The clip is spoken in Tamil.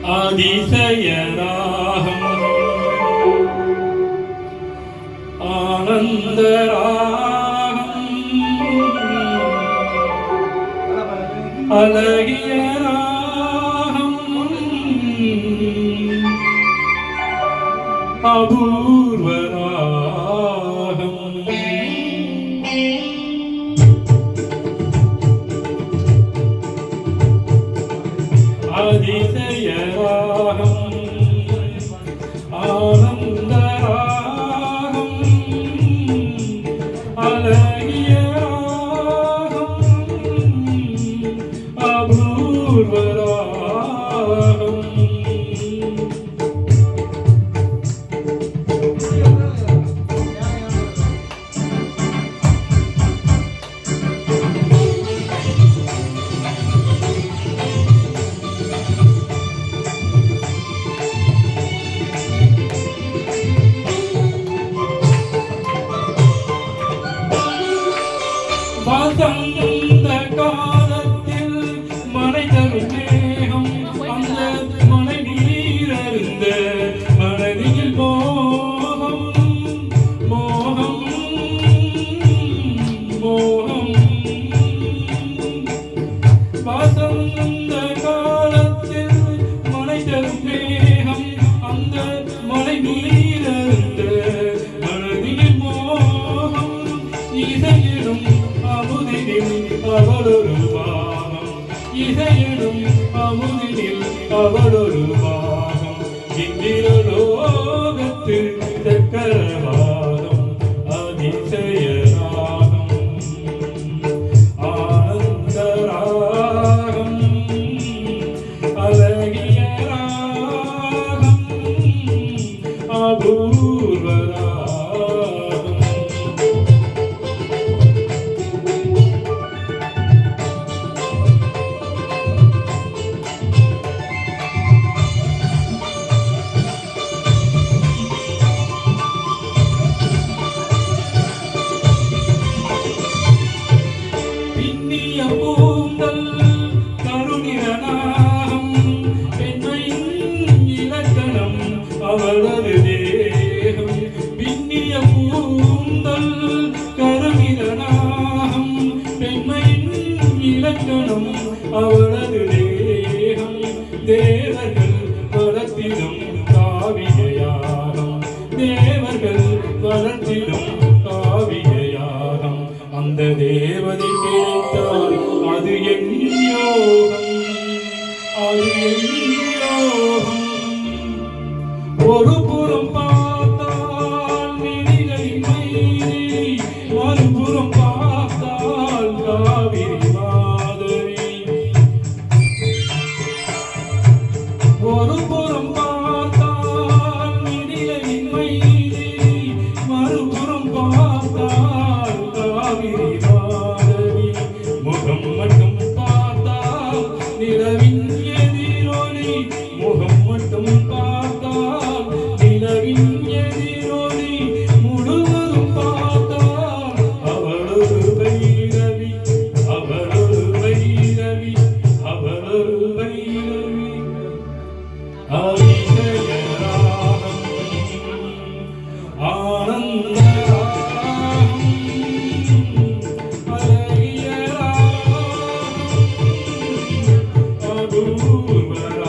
அதிசயராகம் ஆனந்தராகம் அழகிய ராகம் அபூர்வராகம் அதிசயராகம் ஆனந்தராகம் அழகிய ராகம் அபூர்வராகம் வசந்த காலத்தில் மழை தரும் மேகம் அந்த மழை நீரருந்த மனதில் மோகம் மோகம் மோகம் வசந்த காலத்தில் மழை தரும் மேகம் அந்த மழை நீரருந்த மனதில் மோகம் இசையிடும் அமுதினில் அவளொரு பாகம் இசையிடும் அமுதினில் அவளொரு பாகம் இந்திரலோகத்து சக்கரவாகம் அதிசயராகம் ஆனந்தராகம் அழகிய ராகம் அபூர்வராகம் பூந்தல் கருணிரனாகம் பெண்மையின் இலக்கணம் அவளது தேகம் பின்னிய பூந்தல் கருணிரனாகம் பெண்மையின் இலக்கணம் அவளது தேகம் தேவர்கள் வளர்த்திடும் காவிகையாகம் தேவர்கள் வளர்த்திடும் காவிகையாகம் அந்த தேவதை கிடைத்தால் அது என் யோகம் அது என் யோகம் ஒரு புறம் பார்த்தால் மிடிகளின் மைதி மறுபுறம் பார்த்தால் காவிரி மாதவி ஒரு புறம் பார்த்தால் மிடிகளின் மைதி மறுபுறம் பார்த்தால் காவிரி மாதவி முகம் மட்டும் பார்த்தால் நிலவின் எதிரொலி முகம் மட்டும் பார்த்தால் நிலவின் எதிரொலி முழுவதும் பார்த்தால் அவளொரு வைரவி அவளொரு வைரவி அவளொரு வைரவி அதிசயராகம் ஆனந்தராகம் அழகிய ராகம் அபூர்வராகம்